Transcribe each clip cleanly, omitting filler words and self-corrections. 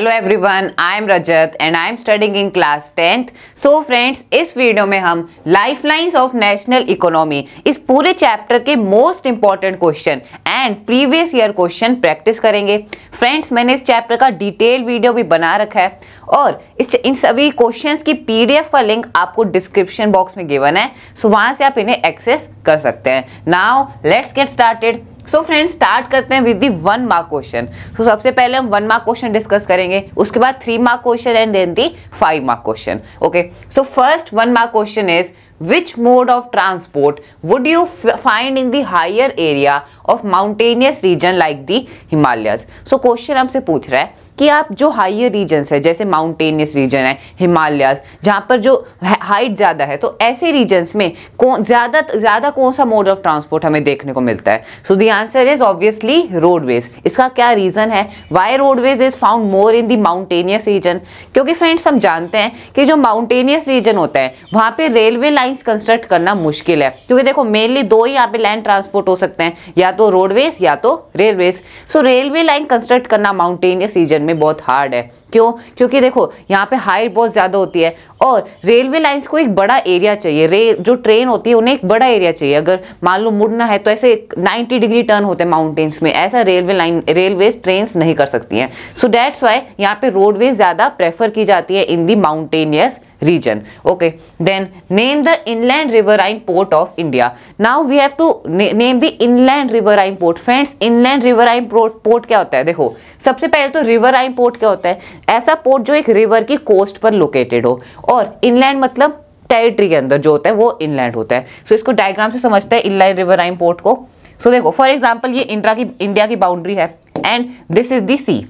Hello everyone, I am Rajat and I am studying in class 10th। So friends, इस video में हम lifelines of national economy इस पूरे chapter के most important question and previous year question practice करेंगे। Friends, मैंने इस chapter का डिटेल वीडियो भी बना रखा है और इन सभी क्वेश्चंस की पीडीएफ का लिंक आपको डिस्क्रिप्शन बॉक्स में गिवन है, सो वहां से आप इन्हें एक्सेस कर सकते हैं। Now let's get started. So friends, start करते हैं विद दी 1 मार्क क्वेश्चन। सो सबसे पहले हम 1 मार्क क्वेश्चन डिस्कस करेंगे, उसके बाद 3 mark question and then the 5 mark question. Okay, so first 1 mark question is which mode of transport would you find in the higher area of mountainous region like the Himalayas? So question हमसे पूछ रहा है कि आप जो higher regions है, जैसे mountainous region है, हिमालयाज, जहाँ पर जो हाइट ज़्यादा है, तो ऐसे रीजन्स में ज़्यादा कौन सा मोड ऑफ ट्रांसपोर्ट हमें देखने को मिलता है? So the answer is obviously roadways. इसका क्या रीज़न है why roadways is found more in the mountainous region? क्योंकि फ्रेंड्स, हम जानते हैं कि जो माउंटेनियस रीजन होता है वहाँ पे रेलवे लाइन्स कंस्ट्रक्ट करना मुश्किल है, क्योंकि देखो मेनली 2 ही यहाँ पे लैंड ट्रांसपोर्ट हो सकते हैं, या तो रोडवेज या तो रेलवेज। सो रेलवे लाइन कंस्ट्रक्ट करना माउंटेनियस रीजन में बहुत हार्ड है। क्यों? क्योंकि देखो यहाँ पे हाइट बहुत ज़्यादा होती है और रेलवे लाइंस को एक बड़ा एरिया चाहिए। जो ट्रेन होती है उन्हें एक बड़ा एरिया चाहिए। अगर मान लो मुड़ना है तो ऐसे 90 डिग्री टर्न होते हैं माउंटेन्स में, ऐसा रेलवेज ट्रेन्स नहीं कर सकती हैं। सो दैट्स वाई यहाँ पे रोडवेज ज़्यादा प्रेफर की जाती है इन दी mountainous region. Okay, then name the inland riverine port of India. Now we have to name the inland riverine port. Friends, inland riverine port क्या होता है? देखो, सबसे पहले तो riverine port क्या होता है? ऐसा पोर्ट जो एक रिवर की कोस्ट पर लोकेटेड हो, और इनलैंड मतलब टेरिटरी के अंदर जो होता है वो इनलैंड होता है। सो इसको डायग्राम से समझते हैं इनलैंड रिवराइन पोर्ट को। सो देखो, फॉर एग्जाम्पल ये इंडिया की बाउंड्री है एंड दिस इज दी सी।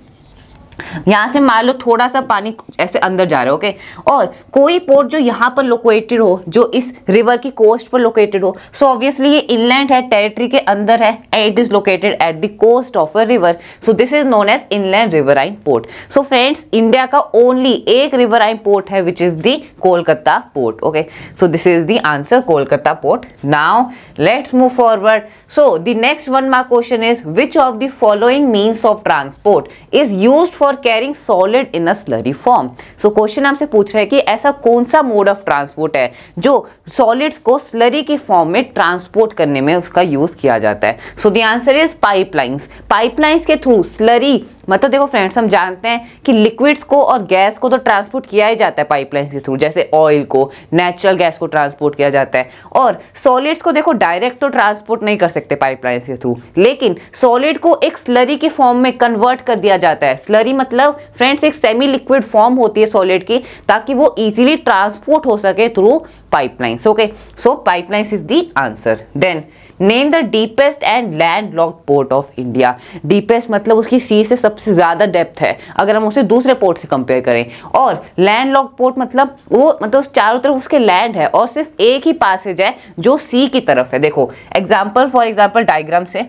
यहाँ से मान लो थोड़ा सा पानी ऐसे अंदर जा रहा है, ओके, और कोई पोर्ट जो यहाँ पर लोकेटेड हो, जो इस रिवर की कोस्ट पर लोकेटेड हो, सो ऑब्वियसली ये इनलैंड है, टेरिटरी के अंदर है and it is located at the coast of a river, so this is known as inland riverine port. So friends, India का ओनली एक रिवराइन पोर्ट है which is the Kolkata port. Okay, so this is the answer, Kolkata port. Now let's move forward. So the next 1 mark question is which of the following means of transport is used for carrying solid in a slurry form? So question हमसे पूछ रहे हैं कि ऐसा कौन सा mode of transport है जो सॉलिड्स को स्लरी की फॉर्म में ट्रांसपोर्ट करने में उसका यूज किया जाता है? So the answer is pipelines. Pipelines के थ्रू स्लरी, मतलब देखो फ्रेंड्स, हम जानते हैं कि लिक्विड्स को और गैस को तो ट्रांसपोर्ट किया ही जाता है पाइपलाइंस के थ्रू, जैसे ऑयल को, नेचुरल गैस को ट्रांसपोर्ट किया जाता है, और सॉलिड्स को देखो डायरेक्ट तो ट्रांसपोर्ट नहीं कर सकते पाइपलाइंस के थ्रू, लेकिन सॉलिड को एक स्लरी की फॉर्म में कन्वर्ट कर दिया जाता है। स्लरी मतलब फ्रेंड्स एक सेमी लिक्विड फॉर्म होती है सॉलिड की, ताकि वो इजीली ट्रांसपोर्ट हो सके through pipelines. Okay, so pipelines is the answer. Then name the deepest and landlocked port of India. Deepest मतलब उसकी सी से सबसे ज्यादा डेप्थ है अगर हम उसे दूसरे पोर्ट से कंपेयर करें, और लैंडलॉक्ड पोर्ट मतलब वो मतलब चारों तरफ उसके लैंड है और सिर्फ एक ही पासेज है जो सी की तरफ है। देखो फॉर एग्जाम्पल डायग्राम से,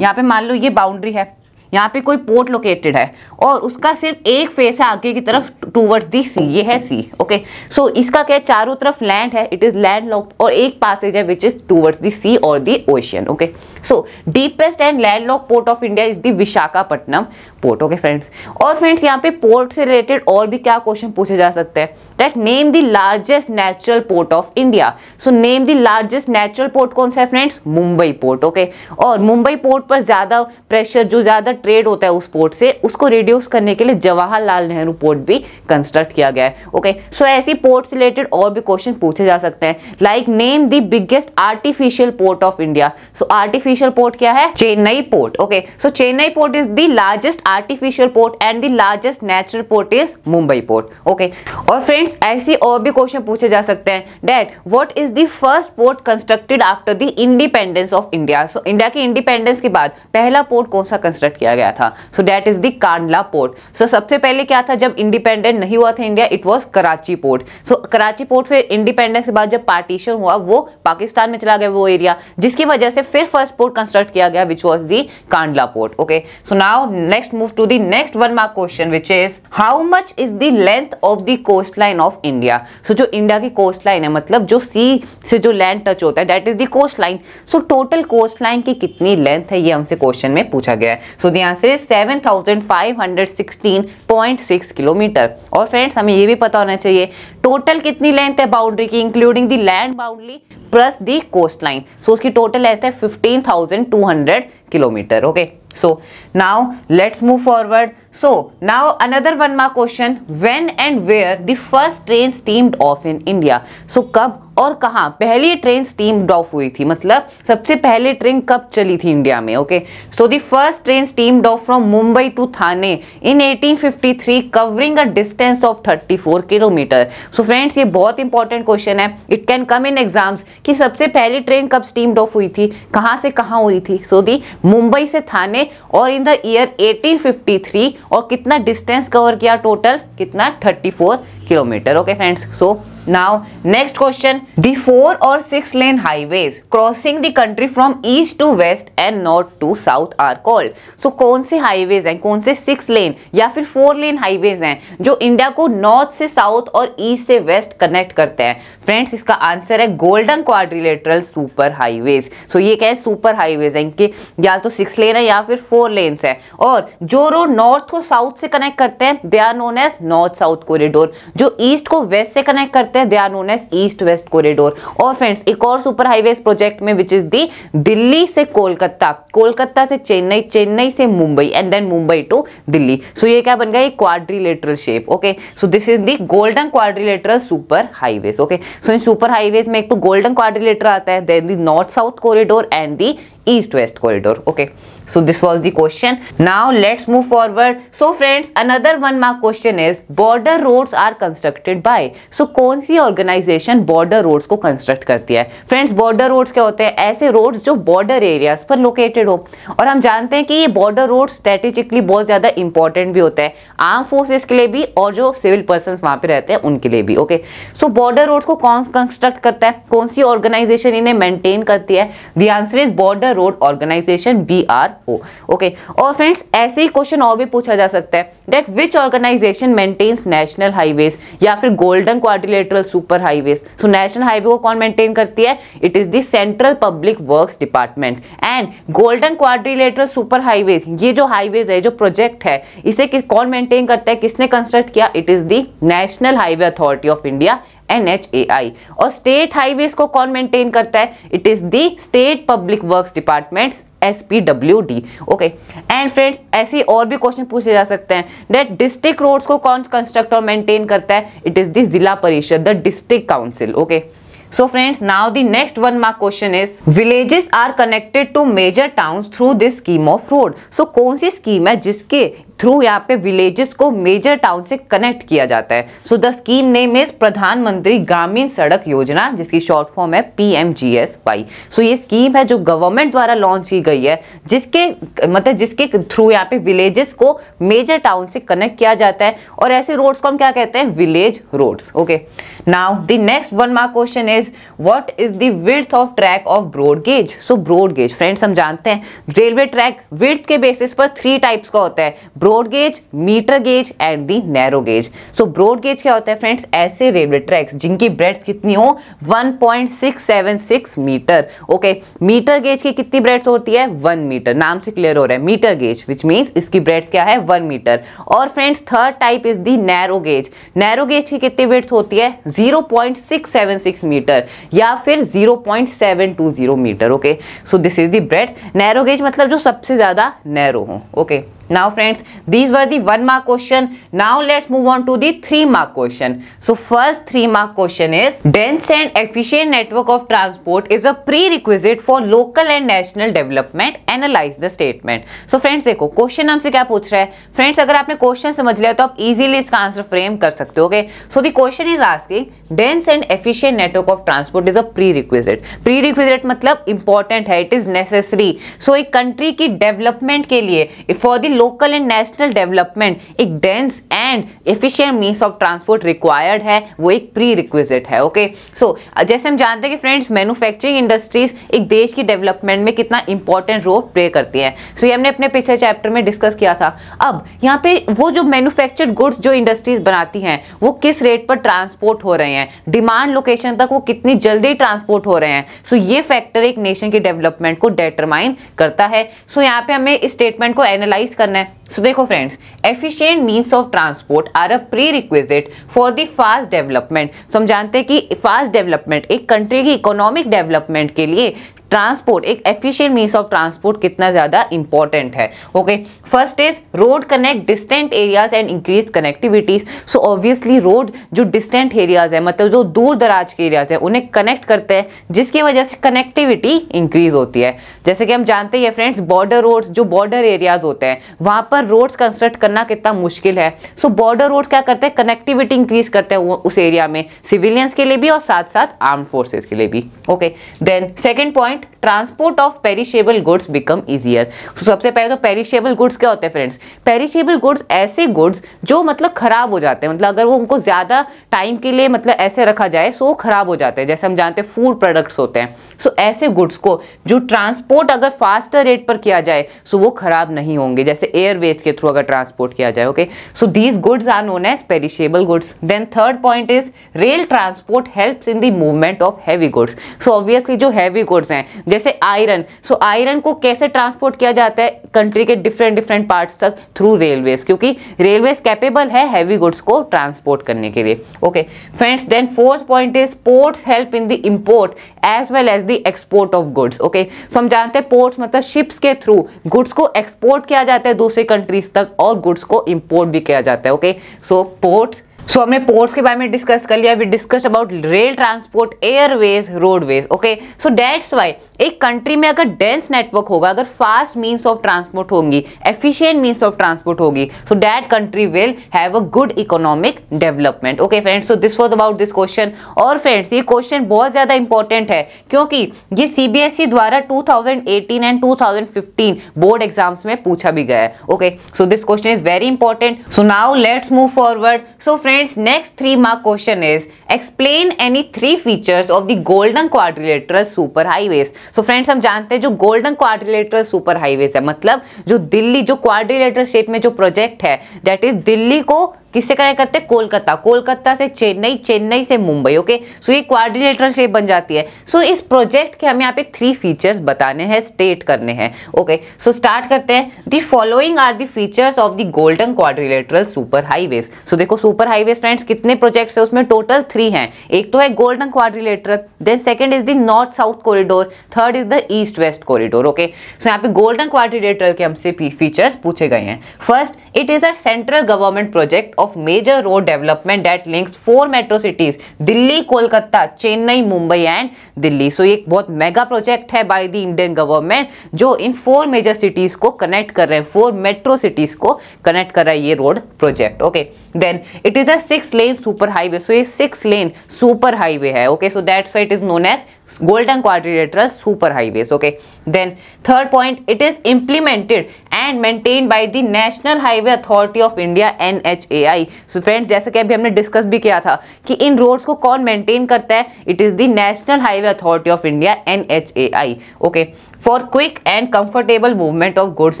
यहाँ पे मान लो ये बाउंड्री है, यहाँ पे कोई पोर्ट लोकेटेड है और उसका सिर्फ एक फेस है आगे की तरफ टूवर्ड्स दी सी, ये है सी। ओके, सो इसका क्या है, चारों तरफ लैंड है, इट इज लैंड लॉक्ड, और एक पासेज है which is towards the sea और the ocean. Okay, so deepest and land lock port of India is the Visakhapatnam port. Okay friends, और फ्रेंड्स यहाँ पे पोर्ट से रिलेटेड और भी क्या क्वेश्चन पूछे जा सकते हैं? That name the largest natural port of India. So name the largest natural port कौन सा है फ्रेंड्स? मुंबई पोर्ट। ओके, और मुंबई पोर्ट पर ज्यादा प्रेशर, जो ज्यादा ट्रेड होता है उस पोर्ट से, उसको रिड्यूस करने के लिए जवाहरलाल नेहरू पोर्ट भी कंस्ट्रक्ट किया गया है। ओके, सो ऐसी पोर्ट से रिलेटेड और भी क्वेश्चन पूछे जा सकते हैं, like name the biggest artificial port of India. So artificial port क्या है? Chennai port. Okay, so Chennai port is the largest artificial port and the largest natural port is Mumbai port. Okay, और फ्रेंड्स ऐसी और भी क्वेश्चन पूछे जा सकते हैं, that what is the first port constructed after the independence of India? So India की independence के बाद पहला पोर्ट कौन सा कंस्ट्रक्ट किया गया था? So that is the Kandla port. So सबसे पहले क्या था जब इंडिपेंडेंट नहीं हुआ था India? It was Karachi port. So Karachi port फिर इंडिपेंडेंस के बाद जब पार्टीशन हुआ वो पाकिस्तान में चला गया वो एरिया, जिसकी वजह से फिर फर्स्ट पोर्ट कंस्ट्रक्ट किया गया which was the Kandla port. Okay, so now next move to the next 1 mark question which is how much is the length of the coast line of India? So जो India की coast line है, मतलब जो सी से जो land touch होता है, that is the coast line. So total coast line की कितनी लेंथ है, ये हमसे क्वेश्चन में पूछा गया है। So the the answer is 7516.6 kilometre. और फ्रेंड्स हमें ये भी पता होना चाहिए टोटल कितनी लेंथ है बाउंड्री की, including the land boundary plus the coast line. So उसकी टोटल लेंथ है 15,200 kilometre. Okay, so now let's move forward. So now another one mark question, when and where the first train steamed off in India? So कब और कहाँ पहली train steamed of हुई थी, मतलब सबसे पहले ट्रेन कब चली थी इंडिया में। Okay, so the first train steamed off from Mumbai to Thane in 1853 covering a distance of 34 kilometre. So friends ये बहुत इंपॉर्टेंट क्वेश्चन है, it can come in exams कि सबसे पहली ट्रेन कब स्टीम्ड ऑफ हुई थी, कहाँ से कहाँ हुई थी। सो दी मुंबई से थाने और इन द ईयर 1853, और कितना डिस्टेंस कवर किया टोटल, कितना 34 kilometre. Okay friends, so now next question, the 4 or 6 lane highways crossing the country from east to west and north to south are called. so कौन से highways हैं, कौन से 6 लेन या फिर 4 लेन हाईवेज हैं जो इंडिया को नॉर्थ से साउथ और ईस्ट से वेस्ट कनेक्ट करते हैं। फ्रेंड्स इसका आंसर है गोल्डन क्वाड्रिलेटरल सुपर हाईवेज। सो ये क्या है, सुपर हाईवेज है, इनके या तो 6 लेन है या फिर 4 लेन्स है। और जो रोड नॉर्थ को साउथ से कनेक्ट करते हैं they are known as north south corridor, जो ईस्ट को वेस्ट से कनेक्ट करते हैं they are known as east west corridor. और फ्रेंड्स एक और सुपर हाईवेज प्रोजेक्ट में विच इज दी दिल्ली से कोलकाता, कोलकाता से चेन्नई, चेन्नई से Mumbai and then Mumbai to Delhi. So ये क्या बन गया, एक quadrilateral shape. Okay, so this is the golden quadrilateral super highways. Okay, so इन सुपर हाईवेज में एक तो गोल्डन क्वाड्रिलेटर आता है, then the north south corridor and the east west corridor. Okay, so this was the question. Now let's move forward. So friends, another one mark question is border roads are constructed by. So कौन सी organization border roads को construct करती है। Friends border roads क्या होते हैं, ऐसे roads जो border areas पर located हो। और हम जानते हैं कि ये border roads strategically बहुत ज्यादा important भी होता है, आर्म फोर्सेस के लिए भी और जो सिविल पर्सन वहां पे रहते हैं उनके लिए भी। ओके, सो border roads को कौन कंस्ट्रक्ट करता है, कौन सी ऑर्गेनाइजेशन इन्हें मेंटेन करती है। The answer is border road organisation, BRO। Okay, और फ्रेंड्स ऐसे ही क्वेश्चन और भी पूछा जा सकता है that which organisation maintains national highways या फिर golden quadrilateral super highways. So national highway को कौन मेंटेन करती है, it is the central public works department. And golden quadrilateral super highways, ये जो हाईवेज है, जो प्रोजेक्ट है, इसे कौन मेंटेन करता है, किसने कंस्ट्रक्ट किया, it is the national highway authority of India, NHAI। और स्टेट हाईवेज को कौन मेंटेन करता है, it is the state public works department, SPWD। Okay, and friends ऐसे और भी क्वेश्चन पूछे जा सकते हैं दैट डिस्ट्रिक्ट रोड्स को कौन कंस्ट्रक्ट और मेंटेन करता है, इट इज द जिला परिषद, the district council. Okay, so friends now the next one mark question is villages are connected to major towns through this scheme of road। so कौन सी scheme है जिसके through यहाँ पे villages को major town से connect किया जाता है। So the scheme name is प्रधानमंत्री ग्रामीण सड़क योजना, जिसकी शॉर्ट फॉर्म है PMGSY। सो ये स्कीम है जो गवर्नमेंट द्वारा लॉन्च की गई है, जिसके मतलब जिसके थ्रू यहाँ पे विलेजेस को मेजर टाउन से कनेक्ट किया जाता है। और ऐसे रोड्स को हम क्या कहते हैं, village roads. Okay, now the next one mark question is what is the width of track of broad gauge. So broad gauge friends हम जानते हैं रेलवे ट्रैक विड्थ के बेसिस पर 3 टाइप्स का होता है, broad gauge, metre gauge and the narrow gauge. So broad gauge क्या होता है फ्रेंड्स, ऐसे रेलवे ट्रैक्स जिनकी ब्रेड्थ कितनी हो 1.676 मीटर। ओके, मीटर गेज की कितनी ब्रेड्थ होती है, 1 मीटर, नाम से क्लियर हो रहा है मीटर गेज, विच मीन्स इसकी ब्रेड्थ क्या है, 1 मीटर। और friends third type is the narrow gauge. Narrow gauge की कितनी ब्रेड्थ होती है, 0.676 मीटर या फिर 0.720 metre. Okay, so this is the breadth. Narrow gauge मतलब जो सबसे ज्यादा नैरो हो। Okay, now friends these were the 1 mark question. Now let's move on to the 3 mark question. So first 3 mark question is dense and efficient network of transport is a prerequisite for local and national development. Analyze the statement. So friends देखो question हमसे क्या पूछ रहा है। Friends अगर आपने question समझ लिया तो आप इजीली इसका आंसर फ्रेम कर सकते हो। Okay, so the question is asking dense and efficient network of transport is a prerequisite। prerequisite मतलब इंपॉर्टेंट है, इट इज नेसेसरी। सो एक कंट्री की डेवलपमेंट के लिए for the local and national development एक dense and efficient means of transport required है, वो एक प्री-रिक्विजिट है। ओके, सो जैसे हम जानते हैं कि फ्रेंड्स मैन्युफैक्चरिंग इंडस्ट्रीज एक देश की डेवलपमेंट में कितना इंपॉर्टेंट रोल प्ले करती है। सो ये हमने अपने पिछले चैप्टर में डिस्कस किया था। अब यहाँ पे वो जो मैन्युफैक्चर्ड गुड्स जो इंडस्ट्रीज बनाती हैं वो किस रेट पर ट्रांसपोर्ट हो रहे हैं, हैं, डिमांड लोकेशन तक वो कितनी जल्दी ट्रांसपोर्ट हो रहे हैं। सो ये फैक्टर एक नेशन की डेवलपमेंट को डिटरमाइन करता है। सो यहाँ पे हमें इस स्टेटमेंट को एनालाइज करना है। सो देखो friends, efficient means of transport are a prerequisite for the fast development. So हम जानते हैं कि फास्ट डेवलपमेंट, एक कंट्री की इकोनॉमिक डेवलपमेंट के लिए ट्रांसपोर्ट, एक एफिशिएंट मीन्स ऑफ ट्रांसपोर्ट कितना ज्यादा इंपॉर्टेंट है। Okay, first is road connect distant areas and increase connectivities. So obviously road जो डिस्टेंट एरियाज है, मतलब जो दूर दराज के एरियाज है, उन्हें कनेक्ट करते हैं, जिसकी वजह से कनेक्टिविटी इंक्रीज होती है। जैसे कि हम जानते हैं फ्रेंड्स, बॉर्डर रोड्स, जो बॉर्डर एरियाज होते हैं वहां पर रोड्स कंस्ट्रक्ट करना कितना मुश्किल है। सो बॉर्डर रोड्स क्या करते हैं, कनेक्टिविटी इंक्रीज करते हैं उस एरिया में, सिविलियंस के लिए भी और साथ साथ आर्म्ड फोर्सेस के लिए भी। Okay, then second point, transport of perishable goods become easier. सबसे पहले तो पेरिशेबल गुड्स क्या होते हैं फ्रेंड्स? पेरिशेबल गुड्स ऐसे गुड्स जो मतलब खराब हो जाते हैं, मतलब अगर वो उनको ज्यादा टाइम के लिए मतलब ऐसे रखा जाए सो वो खराब हो जाते हैं। जैसे हम जानते हैं फूड प्रोडक्ट्स होते हैं, सो ऐसे गुड्स को जो ट्रांसपोर्ट अगर फास्टर रेट पर किया जाए सो वो खराब नहीं होंगे, जैसे एयरवेज के थ्रू अगर ट्रांसपोर्ट किया जाए। Okay, so these goods are known as perishable goods. Then third point is rail transport helps in the movement of heavy goods. So obviously जो हैवी गुड्स हैं जैसे आयरन, सो आयरन को कैसे transport किया जाता है कंट्री के different parts तक? थ्रू रेलवेज, क्योंकि रेलवेज कैपेबल है हैवी गुड्स को ट्रांसपोर्ट करने के लिए। Okay friends, then fourth point is ports help in the import as well as the export of goods. Okay, so हम जानते हैं पोर्ट्स मतलब शिप्स के थ्रू गुड्स को एक्सपोर्ट किया जाता है दूसरे कंट्रीज तक और गुड्स को इंपोर्ट भी किया जाता है। ओके, सो पोर्ट्स, सो हमने पोर्ट्स के बारे में डिस्कस कर लिया। We discuss about rail transport, airways, roadways. Okay, so that's why एक कंट्री में अगर डेंस नेटवर्क होगा, अगर फास्ट मीन्स ऑफ ट्रांसपोर्ट होंगी, एफिशिएंट मीन्स ऑफ ट्रांसपोर्ट होगी, so that country will have a good economic development. Okay friends, so this was about this question. और friends ये question बहुत ज्यादा इंपॉर्टेंट है क्योंकि ये सीबीएसई द्वारा 2018 एंड 2015 बोर्ड एग्जाम्स में पूछा भी गया है। Okay, so this question is very important. So now let's move forward. So friends, next 3 mark question is explain any 3 features of the golden quadrilateral super highways। so friends, हम जानते हैं जो golden quadrilateral super highways है, मतलब जो दिल्ली जो quadrilateral shape में जो प्रोजेक्ट है, that is दिल्ली को किससे कनेक्ट करते हैं? कोलकाता, कोलकाता से चेन्नई, चेन्नई से मुंबई। ओके, सो ये क्वाड्रिलेटरल शेप बन जाती है। सो इस प्रोजेक्ट के हमें यहाँ पे 3 फीचर्स बताने हैं, स्टेट करने हैं। ओके, सो स्टार्ट करते हैं। The following are the features of the golden quadrilateral super highways. So देखो सुपर हाईवेज फ्रेंड्स कितने प्रोजेक्ट्स है, उसमें टोटल 3 हैं। एक तो है golden quadrilateral, then second is the north south corridor, third is the east west corridor. Okay, so यहाँ पे गोल्डन क्वाड्रिलेटरल के हमसे फीचर्स पूछे गए हैं। First, it is a central government project of major road development that links 4 metro cities Delhi, Kolkata, Chennai, Mumbai and Delhi. So ये एक बहुत मेगा प्रोजेक्ट है बाय द इंडियन गवर्नमेंट जो इन 4 मेजर सिटीज को कनेक्ट कर रहे हैं, 4 मेट्रो सिटीज को कनेक्ट कर रहा है ये road project. Okay, then it is a 6 lane super highway. So ये 6 लेन सुपर हाईवे है। Okay, so that's why it is known as golden quadrilateral super highways. Okay, then third point, it is implemented and maintained by the National Highway Authority of India NHAI. so friends, जैसे कि अभी हमने discuss भी किया था कि इन roads को कौन मेंटेन करता है, it is the national highway authority of India NHAI. Okay, for quick and comfortable movement of goods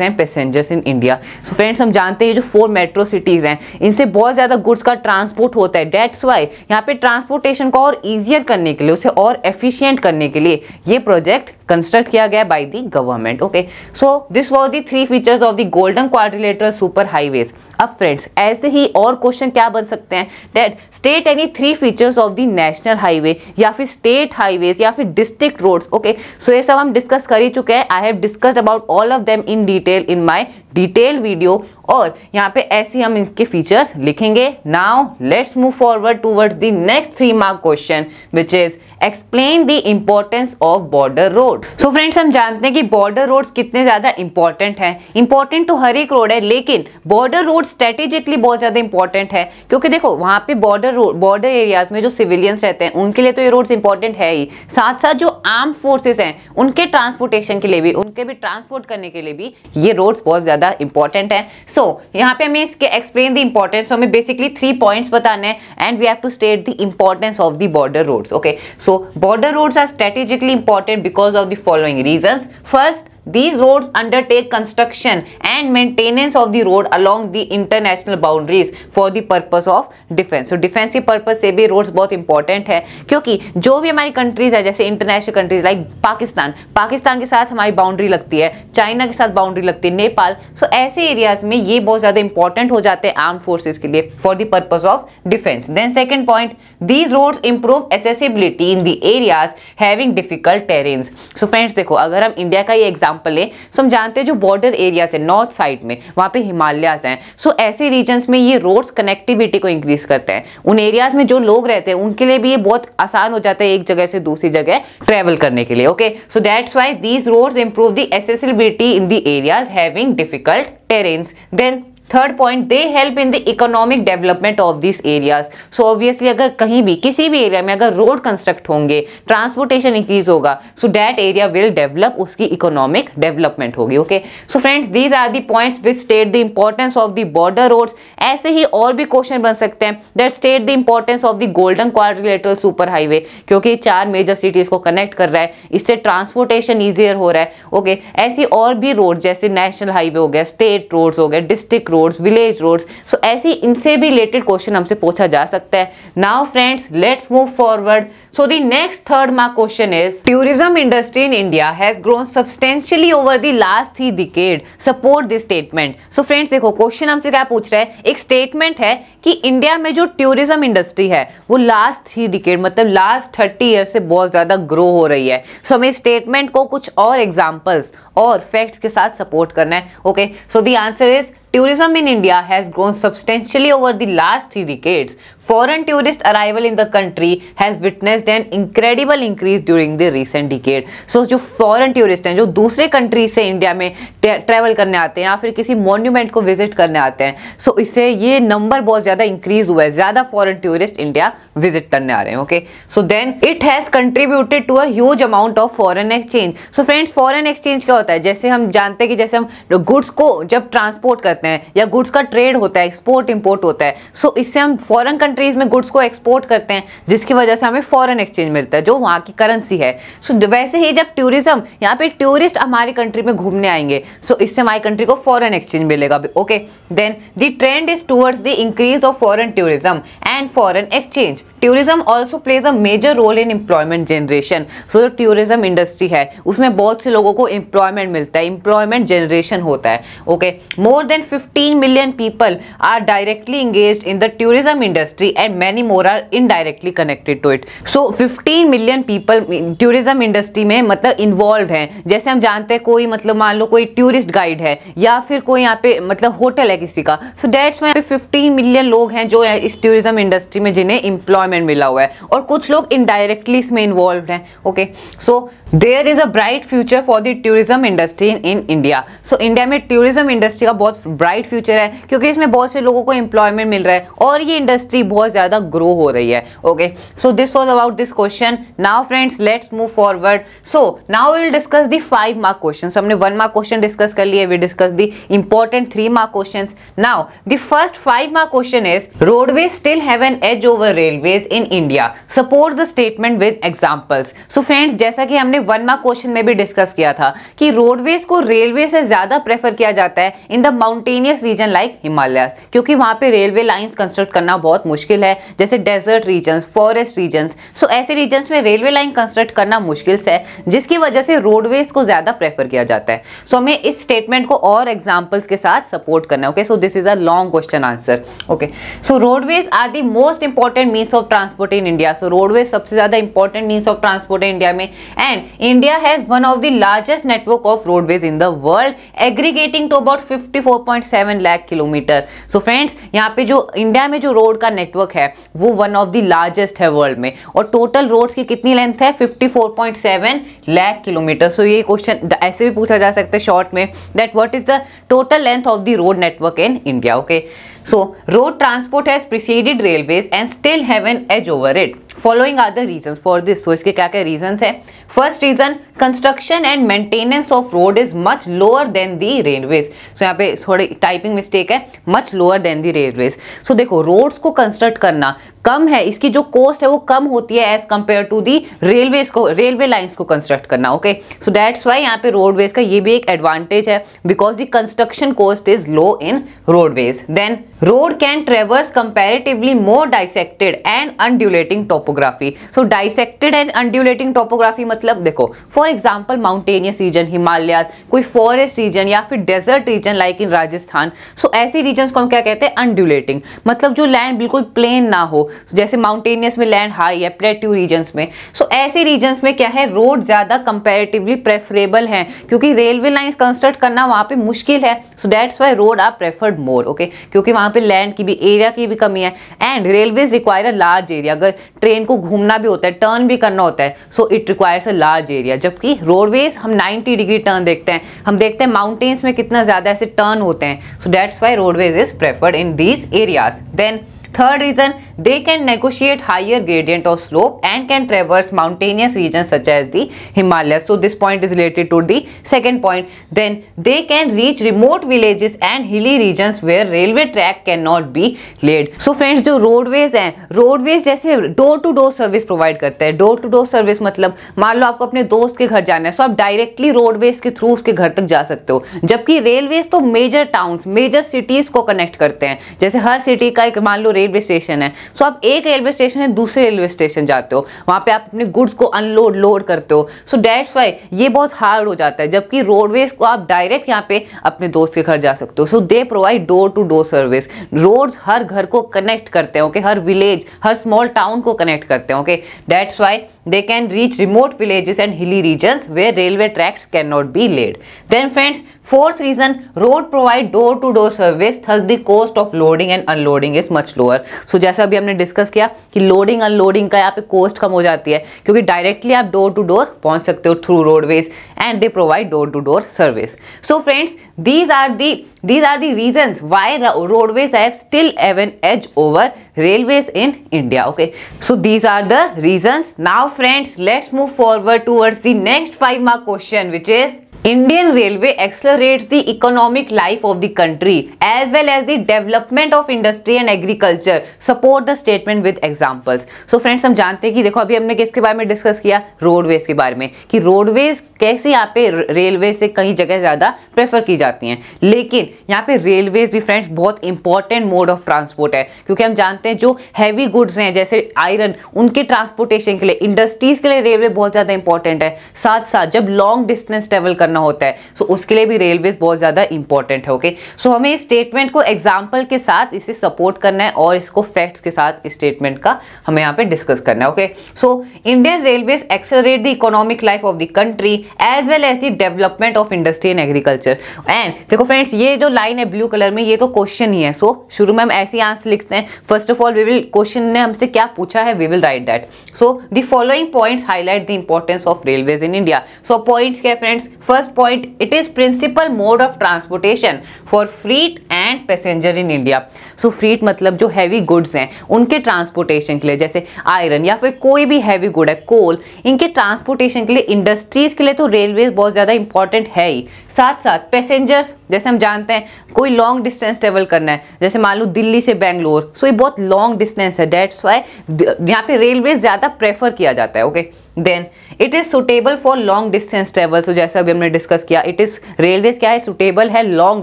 and passengers in India. So friends, हम जानते हैं जो 4 मेट्रो सिटीज हैं इनसे बहुत ज्यादा गुड्स का ट्रांसपोर्ट होता है। दैट्स व्हाई यहाँ पे ट्रांसपोर्टेशन को और इजियर करने के लिए, उसे और एफिशिएंट करने के लिए ये प्रोजेक्ट कंस्ट्रक्ट किया गया by the government. Okay, so this was the 3 features of the golden quadrilateral super highways. अब फ्रेंड्स ऐसे ही और क्वेश्चन क्या बन सकते हैं, that state any 3 features of the national highway या फिर स्टेट हाईवेज या फिर डिस्ट्रिक्ट रोड्स। ओके, सो ये सब हम डिस्कस कर ही चुके हैं। I have discussed about all of them in detail in my detail video और यहाँ पे ऐसे हम इनके फीचर्स लिखेंगे। Now let's move forward towards the next 3 mark question which is explain the importance of border road. So friends, हम जानते हैं कि बॉर्डर रोड्स कितने ज्यादा इंपॉर्टेंट हैं। इंपॉर्टेंट तो हर एक रोड है, लेकिन बॉर्डर रोड स्ट्रेटेजिकली बहुत ज्यादा इंपॉर्टेंट है क्योंकि देखो वहां पे बॉर्डर एरियाज में जो सिविलियंस रहते हैं उनके लिए तो ये रोड्स इंपॉर्टेंट है ही, साथ साथ जो आर्म फोर्सेस हैं उनके ट्रांसपोर्टेशन के लिए भी, उनके भी ट्रांसपोर्ट करने के लिए भी ये रोड्स बहुत ज्यादा इंपॉर्टेंट है। सो यहाँ पे हमें इसके एक्सप्लेन द इंपॉर्टेंस, हमें बेसिकली 3 पॉइंट्स बताने हैं and we have to state the importance of the border roads. Okay, so border roads are strategically important because of the following reasons. First, these roads undertake construction and maintenance of the road along the international boundaries for the purpose of defence. तो defence के purpose से भी roads बहुत important है, क्योंकि जो भी हमारी कंट्रीज है, जैसे इंटरनेशनल कंट्रीज लाइक पाकिस्तान के साथ हमारी बाउंड्री लगती है, चाइना के साथ बाउंड्री लगती है, नेपाल, सो ऐसे एरियाज में ये बहुत ज्यादा इंपॉर्टेंट हो जाते हैं आर्म फोर्सेज के लिए for the purpose of defence. Then second point, these roads improve accessibility in the areas having difficult terrains. So friends देखो, अगर हम इंडिया का ये एग्जांपल ले, तो हम जानते हैं जो बॉर्डर एरियाज है नॉर्थ साइड में, वहां पे हिमालयाज हैं, सो ऐसे रीजन्स में ये रोड्स कनेक्टिविटी को इंक्रीज करते हैं। उन एरियाज में जो लोग रहते हैं उनके लिए भी ये बहुत आसान हो जाता है एक जगह से दूसरी जगह ट्रेवल करने के लिए। Okay, so that's why these roads improve the accessibility in the areas having difficult terrains. Then third point, they help in the economic development of this areas. So obviously अगर कहीं भी किसी भी एरिया में अगर रोड कंस्ट्रक्ट होंगे, transportation increase होगा, so that area will develop, उसकी इकोनॉमिक डेवलपमेंट होगी। Okay, so friends these are the points which state the importance of the border roads. ऐसे ही और भी क्वेश्चन बन सकते हैं that state the importance of the golden quadrilateral super highway, क्योंकि 4 major cities को कनेक्ट कर रहा है, इससे ट्रांसपोर्टेशन ईजियर हो रहा है। ओके, ऐसी और भी रोड जैसे नेशनल हाईवे हो गया, स्टेट रोड्स हो गए, डिस्ट्रिक्ट रोड्स, विलेज रोड्स, सो ऐसी इनसे भी रिलेटेड क्वेश्चन हमसे पूछा जा सकता है। Now friends let's move forward. So the next third mark question is, tourism industry in India has grown substantially over the last 3 decade, support this statement. So friends देखो, question हमसे क्या पूछ रहा है, एक स्टेटमेंट है कि इंडिया में जो टूरिज्म इंडस्ट्री है वो लास्ट 3 डिकेड मतलब लास्ट 30 ईयर से बहुत ज्यादा ग्रो हो रही है। सो हमें स्टेटमेंट को कुछ और एग्जांपल्स और फैक्ट्स के साथ सपोर्ट करना है। Okay, so the answer is, tourism in India has grown substantially over the last 3 decades. Foreign tourist arrival in the country has witnessed an incredible increase during the recent decade. So जो foreign tourist हैं, जो दूसरे country से India में travel करने आते हैं या फिर किसी मॉन्यूमेंट को विजिट करने आते हैं, सो इससे ये नंबर बहुत ज्यादा इंक्रीज हुआ है, ज्यादा फॉरेन टूरिस्ट इंडिया विजिट करने आ रहे हैं। Okay, so then it has contributed to a huge amount of foreign exchange. So friends foreign exchange क्या होता है, जैसे हम जानते हैं कि जैसे हम गुड्स को जब ट्रांसपोर्ट करते हैं या गुड्स का ट्रेड होता है, एक्सपोर्ट इंपोर्ट होता है, सो इससे हम फॉरेन कंट्रीज में गुड्स को एक्सपोर्ट करते हैं, जिसकी वजह से हमें फॉरेन एक्सचेंज मिलता है जो वहां की करेंसी है। सो वैसे ही जब टूरिज्म, यहाँ पे टूरिस्ट हमारी कंट्री में घूमने आएंगे, सो इससे हमारी कंट्री को फॉरेन एक्सचेंज मिलेगा। Okay, then the trend is towards the increase of foreign tourism and foreign exchange. Tourism also plays a major role in employment generation. So जो टूरिज्म इंडस्ट्री है उसमें बहुत से लोगों को एम्प्लॉयमेंट मिलता है, एम्प्लॉयमेंट जनरेशन होता है। Okay, more than 15 million people are directly engaged in the tourism industry and many more are indirectly connected to it. So 15 million people tourism industry में मतलब इन्वॉल्व हैं। जैसे हम जानते हैं कोई मतलब मान लो कोई टूरिस्ट गाइड है या फिर कोई यहाँ पे मतलब होटल है किसी का, सो दैट्स व्हाई 15 मिलियन लोग हैं जो इस टूरिज्म इंडस्ट्री में जिन्हें एम्प्लॉयमेंट मिला हुआ है, और कुछ लोग इनडायरेक्टली इसमें इन्वॉल्व हैं। Okay, so there is a bright future for the tourism industry in India. So India में टूरिज्म इंडस्ट्री का बहुत ब्राइट फ्यूचर है, क्योंकि इसमें बहुत से लोगों को एम्प्लॉयमेंट मिल रहा है और ये इंडस्ट्री बहुत ज्यादा ग्रो हो रही है। Okay, so this was about this question. Now friends let's move forward. So now we will discuss the 5 mark questions. हमने 1 मार्क क्वेश्चन डिस्कस कर लिए, we discuss the important 3 mark questions. Now the first 5 mark question is, roadways still have an edge over railways in India, support the statement with examples. So friends जैसा कि हमने 1 mark question में भी discuss किया था कि roadways को railway से ज्यादा प्रेफर किया जाता है इन the mountainous reason like Himalayas, क्योंकि वहां पे रेलवे लाइंस कंस्ट्रक्ट करना बहुत मुश्किल है, जैसे डेजर्ट रीजन्स, फॉरेस्ट रीजन्स। सो ऐसे रीजन्स में रेलवे लाइन कंस्ट्रक्ट करना मुश्किल है, जिसकी वजह से रोडवेज को ज्यादा प्रेफर किया जाता है। सो हमें इस स्टेटमेंट को और एग्जांपल्स के साथ सपोर्ट करना है। Okay, so this is a long question answer. Okay, so roadways are the most important means of transport in India. So roadways सबसे ज्यादा इंपॉर्टेंट मीन्स ऑफ ट्रांसपोर्ट है इंडिया में, and India has one of the largest network of roadways in the world, aggregating to about 54.7 lakh kilometre. So friends यहाँ पे जो India में जो road का नेटवर्क है वो वन ऑफ द लार्जेस्ट है वर्ल्ड में, और टोटल रोड्स की कितनी लेंथ है, 54.7 लाख किलोमीटर। सो ये क्वेश्चन ऐसे भी पूछा जा सकता है शॉर्ट में, that what is the total length of the road network in India. Okay, so road transport has preceded railways and still have an edge over it. Following are the reasons for this. So इसके क्या क्या reasons है? First reason, construction and maintenance of road is much lower than the railways. So यहाँ पे थोड़ी typing mistake है, much lower than the railways. So देखो roads को कंस्ट्रक्ट करना कम है, इसकी जो कॉस्ट है वो कम होती है as compare to the railways को, रेलवे लाइंस को कंस्ट्रक्ट करना। ओके, सो दैट्स वाई यहाँ पे रोडवेज का ये भी एक एडवांटेज है, because the construction cost is low in roadways. Then road can traverse comparatively more dissected and undulating topography. So dissected and undulating topography मतलब देखो for example mountainous region, Himalayas, कोई फॉरेस्ट रीजन या फिर desert region like in Rajasthan. So ऐसी reason को हम क्या कहते हैं, अनड्यूलेटिंग, मतलब जो लैंड बिल्कुल प्लेन ना हो, जैसे माउंटेनियस में लैंड हाई है, प्लेट्यू रीजन्स में। सो ऐसे रीजन्स में क्या है, रोड ज्यादा कंपैरेटिवली प्रेफरेबल है, क्योंकि रेलवे लाइंस कंस्ट्रक्ट करना वहां पे मुश्किल है। So that's why road are preferred more. Okay, क्योंकि वहां पे लैंड की भी, एरिया की भी कमी है, and railways require a large area. अगर ट्रेन को घूमना भी होता है, टर्न भी करना होता है, so it requires a large area. जबकि रोडवेज हम 90 डिग्री टर्न देखते हैं, हम देखते हैं माउंटेन्स में कितना ज्यादा ऐसे टर्न होते हैं। So that's why roadways is preferred in these areas. Then third reason, they can negotiate higher gradient or slope and can traverse mountainous regions such as the Himalayas. So this point is related to the second point. Then they can reach remote villages and hilly regions where railway track cannot be laid. So friends, जो roadways हैं, roadways जैसे door to door service provide करते हैं। Door to door service मतलब मान लो आपको अपने दोस्त के घर जाना है, सो आप डायरेक्टली रोडवेज के थ्रू उसके घर तक जा सकते हो। जबकि रेलवेज तो मेजर टाउन्स, मेजर सिटीज को कनेक्ट करते हैं। जैसे हर सिटी का एक मान लो रेलवे स्टेशन है, सो आप एक रेलवे स्टेशन है दूसरे रेलवे स्टेशन जाते हो, वहां पे आप अपने गुड्स को अनलोड लोड करते हो। सो दैट्स वाई ये बहुत हार्ड हो जाता है। जबकि रोडवेज को आप डायरेक्ट यहाँ पे अपने दोस्त के घर जा सकते हो। So they provide door to door service. Roads हर घर को कनेक्ट करते हैं। ओके, हर विलेज, हर स्मॉल टाउन को कनेक्ट करते हैं। Okay, that's why they can reach remote villages and hilly regions where railway tracks cannot be laid. Then friends, fourth reason, road provide door to door service, thus the cost of loading and unloading is much lower. So जैसा अभी हमने discuss किया कि loading unloading का यहाँ पे cost कम हो जाती है, क्योंकि डायरेक्टली आप डोर टू डोर पहुंच सकते हो through roadways and they provide door to door service. So friends, these are the reasons why roadways have still have an edge over railways in India. Okay, so these are the reasons. Now friends, let's move forward towards the next 5-mark question, which is Indian Railway accelerates the economic life of the country as well as the development of industry and agriculture. Support the statement with examples. So friends, हम जानते हैं कि देखो अभी हमने किसके बारे में डिस्कस किया, रोडवेज के बारे में, कि रोडवेज कैसे यहाँ पे रेलवे से कई जगह ज्यादा प्रेफर की जाती हैं। लेकिन यहाँ पे रेलवेज भी फ्रेंड्स बहुत इंपॉर्टेंट मोड ऑफ ट्रांसपोर्ट है, क्योंकि हम जानते हैं जो हैवी गुड्स हैं जैसे आयरन, उनके ट्रांसपोर्टेशन के लिए, इंडस्ट्रीज के लिए रेलवे बहुत ज्यादा इंपॉर्टेंट है। साथ साथ जब लॉन्ग डिस्टेंस ट्रेवल करना होता है, सो उसके लिए भी रेलवेज बहुत ज्यादा इंपॉर्टेंट है। ओके, सो हमें इस स्टेटमेंट को एग्जाम्पल के साथ इसे सपोर्ट करना है और इसको फैक्ट्स के साथ इस स्टेटमेंट का हमें यहाँ पे डिस्कस करना है। Okay, so Indian railways accelerate the economic life of the country as well as the development of industry and agriculture. And देखो फ्रेंड्स, ये जो लाइन है ब्लू कलर में, ये तो क्वेश्चन ही है। सो शुरू में हम ऐसे आंसर लिखते हैं। First of all we will, question ने हमसे क्या पूछा है, we will write that. So the following points highlight the importance of railways in India. So points क्या है friends? First point, it is principal mode of transportation for freight and passenger in India. So freight मतलब जो heavy goods हैं उनके transportation के लिए, जैसे iron या फिर कोई भी हैवी गुड है, कोल, इनके ट्रांसपोर्टेशन के लिए, इंडस्ट्रीज के लिए तो रेलवे बहुत ज्यादा इंपॉर्टेंट है ही। साथ साथ पैसेंजर्स, जैसे हम जानते हैं कोई लॉन्ग डिस्टेंस ट्रेवल करना है, जैसे मान लो दिल्ली से बेंगलोर, सो ये बहुत लॉन्ग डिस्टेंस है, दैट्स वाई यहाँ पे रेलवे ज्यादा प्रेफर किया जाता है। Okay, then it is suitable for long distance travel. So जैसे अभी हमने डिस्कस किया, इट इज रेलवेज क्या है, सुटेबल है लॉन्ग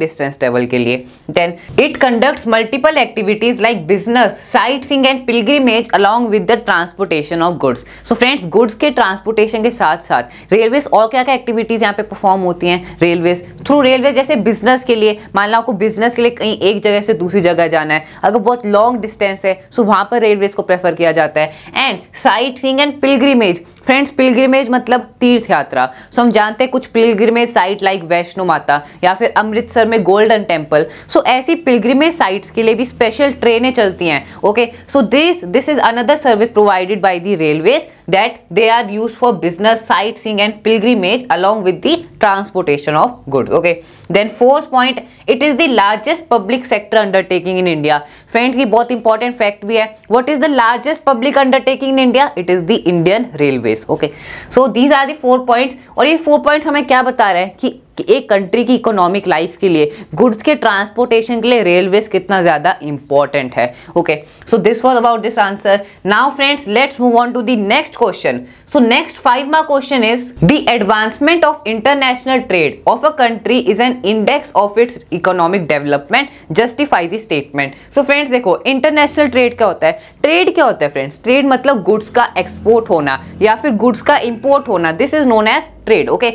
डिस्टेंस ट्रेवल के लिए। Then it conducts multiple activities like business, sightseeing and pilgrimage along with the transportation of goods. So friends, goods के ट्रांसपोर्टेशन के साथ साथ रेलवेज और क्या क्या एक्टिविटीज यहाँ पे परफॉर्म होती हैं रेलवेज थ्रू रेलवेज, जैसे बिजनेस के लिए, मान लो आपको बिजनेस के लिए कहीं एक जगह से दूसरी जगह जाना है, अगर बहुत लॉन्ग डिस्टेंस है, सो वहां पर रेलवेज को प्रेफर किया जाता है। And sight seeing and pilgrimage, friends pilgrimage मतलब तीर्थ यात्रा। सो हम जानते हैं कुछ पिलग्रिमेज साइट लाइक वैष्णो माता या फिर अमृतसर में गोल्डन टेम्पल, सो ऐसी पिलग्रिमेज साइट्स के लिए भी स्पेशल ट्रेनें चलती हैं। Okay, so this is another service provided by the railways that they are used for business, sightseeing and pilgrimage along with the transportation of goods. Okay, then fourth point, it is the largest public sector undertaking in India. Friends, ये बहुत important fact भी है. What is the largest public undertaking in India? It is the Indian Railways. Ways. Okay, so these are the 4 points. और ये 4 points हमें क्या बता रहे हैं कि एक कंट्री की इकोनॉमिक लाइफ के लिए गुड्स के ट्रांसपोर्टेशन के लिए रेलवेज कितना ज्यादा इंपॉर्टेंट है। Okay, so this was about this answer. Now friends, let's move on to the next question. So next 5 mark question is the advancement of international trade of a country is an index of its economic development, justify the statement. So friends देखो, international trade क्या होता है? Trade क्या होता है friends? Trade मतलब goods का export होना या फिर गुड्स का इंपोर्ट होना, this is known as trade. Okay,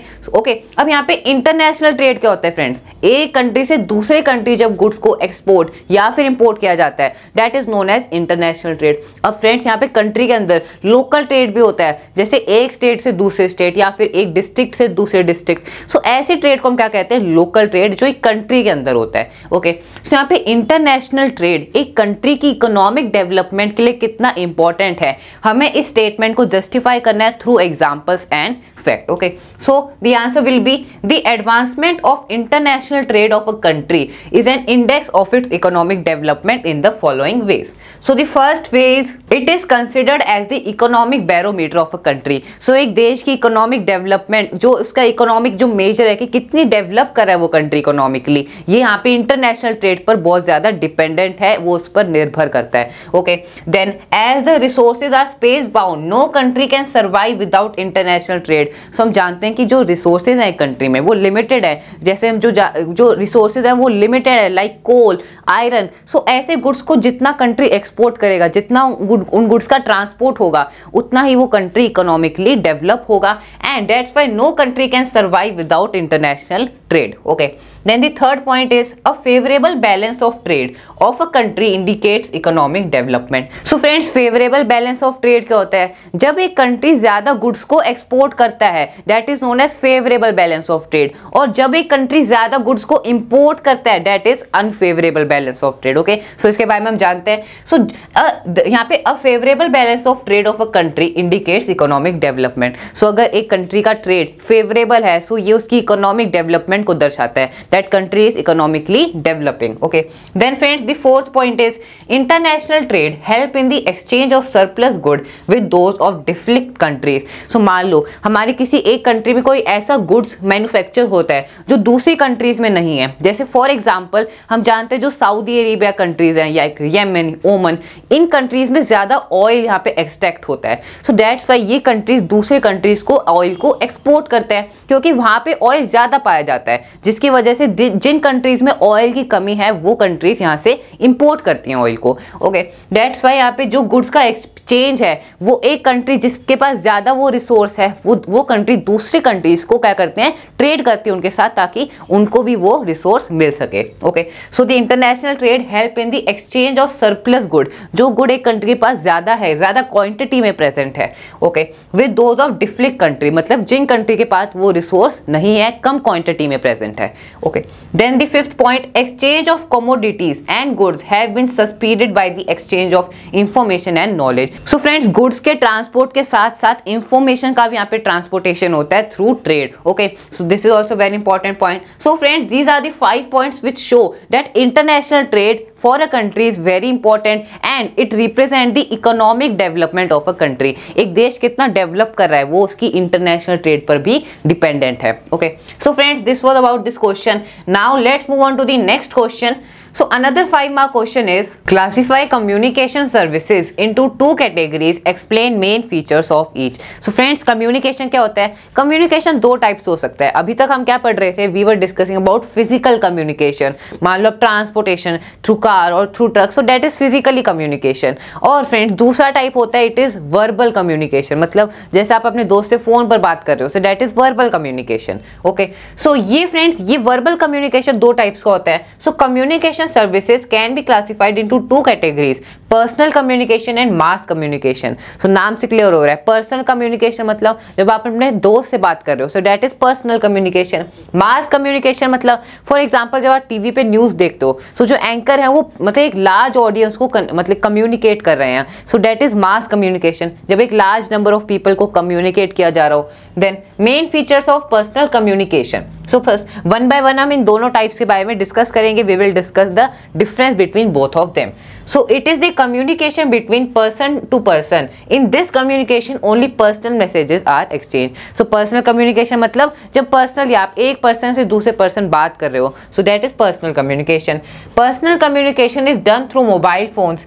अब यहाँ पे इंटरनेशनल ट्रेड क्या होता है फ्रेंड्स? एक कंट्री से दूसरे कंट्री जब गुड्स को एक्सपोर्ट या फिर इंपोर्ट किया जाता है, that is known as international trade. अब फ्रेंड्स यहाँ पे कंट्री के अंदर लोकल ट्रेड भी होता है, जैसे एक स्टेट से दूसरे स्टेट या फिर एक डिस्ट्रिक्ट से दूसरे डिस्ट्रिक्ट। सो ऐसे ट्रेड को हम क्या कहते हैं? लोकल ट्रेड, जो एक कंट्री के अंदर होता है। ओके, सो यहाँ पे इंटरनेशनल ट्रेड एक कंट्री की इकोनॉमिक डेवलपमेंट के लिए कितना इंपॉर्टेंट है, हमें इस स्टेटमेंट को जस्टिफाई करना है through examples and fact. Okay, so the answer will be the advancement of international trade of a country is an index of its economic development in the following ways. So the first way is it is considered as the economic barometer of a country. So एक देश की economic development, जो उसका economic जो major है कि कितनी develop कर रहा है वो कंट्री इकोनॉमिकली, ये यहाँ पे इंटरनेशनल ट्रेड पर बहुत ज्यादा डिपेंडेंट है, वो उस पर निर्भर करता है। Okay, then as the resources are space bound, no country can survive without international trade. So हम जानते हैं कि जो रिसोर्सेज हैं कंट्री में वो लिमिटेड है, जैसे हम जो रिसोर्सेज हैं वो लिमिटेड है, लाइक कोल, आयरन। सो ऐसे गुड्स को जितना कंट्री एक्सपोर्ट करेगा, जितना उन गुड्स का ट्रांसपोर्ट होगा, उतना ही वो कंट्री इकोनॉमिकली डेवलप होगा, and that's why no country can survive without international trade. Okay, then the third point is a favorable balance of trade of a country indicates economic development. So friends, favorable balance of trade क्या होता है? जब एक country ज्यादा goods को export करता है, that is known as favorable balance of trade, और जब एक कंट्री ज्यादा गुड्स को इंपोर्ट करता है, that is unfavorable balance of trade. Okay, so इसके बारे में हम जानते हैं। So यहाँ पे a favorable balance of trade of a country indicates economic development. So अगर एक कंट्री का ट्रेड फेवरेबल है, so ये उसकी इकोनॉमिक डेवलपमेंट को दर्शाता है, that country is economically developing. Okay, then friends, the fourth point is international trade help in the exchange of surplus good with those of different countries. So मान लो हमारी किसी एक कंट्री में कोई ऐसा गुड्स मैन्युफैक्चर होता है जो दूसरी कंट्रीज में नहीं है, जैसे फॉर एग्जांपल हम जानते हैं जो सऊदी अरेबिया कंट्रीज हैं या येमेन, ओमन, इन कंट्रीज में ज्यादा ऑयल यहाँ पे एक्सट्रैक्ट होता है। सो दैट्स वाई ये कंट्रीज दूसरे कंट्रीज को ऑयल को एक्सपोर्ट करते हैं, क्योंकि वहां पे ऑयल ज्यादा पाया जाता है, जिसकी वजह से जिन कंट्रीज में ऑयल की कमी है वो कंट्रीज यहाँ से इंपोर्ट करती हैं ऑयल को। ओके, दैट्स वाई यहाँ पे जो गुड्स का एक्सचेंज है, वो एक कंट्री जिसके पास ज्यादा वो रिसोर्स है, वो कंट्री दूसरे कंट्रीज को क्या करते हैं? ट्रेड करती है उनके साथ, ताकि उनको भी वो रिसोर्स मिल सके। Okay, so the international trade help in the exchange of surplus good, जो गुड एक कंट्री के पास ज्यादा है, ज्यादा क्वांटिटी में प्रेजेंट है, okay, with those of different country, मतलब जिन कंट्री के पास वो रिसोर्स नहीं है, कम क्वांटिटी में प्रेजेंट है। Okay, then the fifth point, exchange of commodities and goods have been suspended by the exchange of information and knowledge. So friends, goods के transport के साथ साथ इंफॉर्मेशन का भी यहाँ पे ट्रांसपोर्टेशन होता है through trade. Okay, so this is also very important point. So friends, these are the 5 points which show that international trade for a country is very important and it represent the economic development of a country. एक देश कितना develop कर रहा है वो उसकी international trade पर भी डिपेंडेंट है। Okay, so friends, this was about this question. Now let's move on to the next question. So another 5 mark question is classify communication services into 2 categories, explain main features of each. So friends, communication क्या होता है? Communication 2 types हो सकता है। अभी तक हम क्या पढ़ रहे थे? We were discussing about physical communication. मान लो ट्रांसपोर्टेशन थ्रू कार और through truck, so that is physically communication. और फ्रेंड्स दूसरा टाइप होता है it is verbal communication, मतलब जैसे आप अपने दोस्त से फोन पर बात कर रहे हो, so that is verbal communication. Okay, so ये फ्रेंड्स ये verbal communication 2 टाइप्स का होता है। So communication services can be classified into 2 categories, personal communication and mass communication. So नाम से क्लियर हो रहा है, personal communication मतलब जब आप अपने दोस्त से बात कर रहे हो, so that is personal communication. mass communication मतलब for example जब आप टीवी पे न्यूज देखते हो, so जो एंकर है वो मतलब एक लार्ज ऑडियंस को मतलब कम्युनिकेट कर रहे हैं, so that is mass communication, जब एक लार्ज नंबर ऑफ पीपल को कम्युनिकेट किया जा रहा हो। Then main features of personal communication. So first one by one हम इन दोनों टाइप्स के बारे में डिस्कस करेंगे। We will discuss the difference between both of them. So it is the communication between person to person. In this communication only personal messages are exchanged. So personal communication मतलब जब personally आप एक person से दूसरे person बात कर रहे हो, so that is personal communication. Personal communication is done through mobile phones,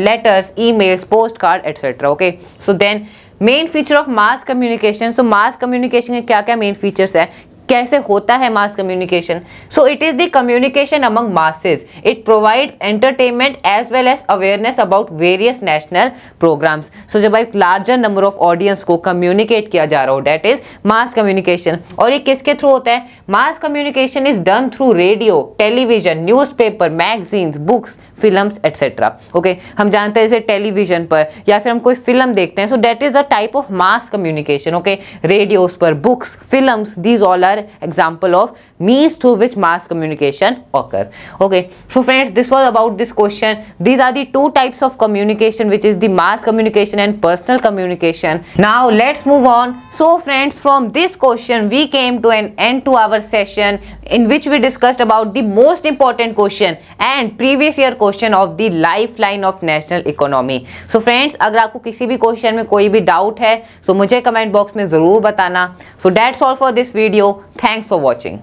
letters, emails, postcard, etc. Okay, so then main feature of mass communication. So mass communication के क्या क्या मेन फीचर्स है, कैसे होता है mass communication. So it is the communication among masses. It provides entertainment as well as awareness about various national programs. So जब एक larger number of audience को कम्युनिकेट किया जा रहा हो, डेट इज मास कम्युनिकेशन. और ये किसके थ्रू होता है? Mass communication is done through radio, television, newspaper, magazines, books, films etcetera. Okay, हम जानते हैं जैसे टेलीविजन पर या फिर हम कोई फिल्म देखते हैं, so that is a type of mass communication. Okay, radios पर, books, films, these all are example of means through which mass communication occur. Okay, so friends, this was about this question. These are the two types of communication, which is the mass communication and personal communication. Now let's move on. So friends, from this question we came to an end to our session in which we discussed about the most important question and previous year question of the lifeline of national economy. So friends, अगर आपको किसी भी question में कोई भी doubt है, so मुझे comment box में जरूर बताना. So that's all for this video. Thanks for watching.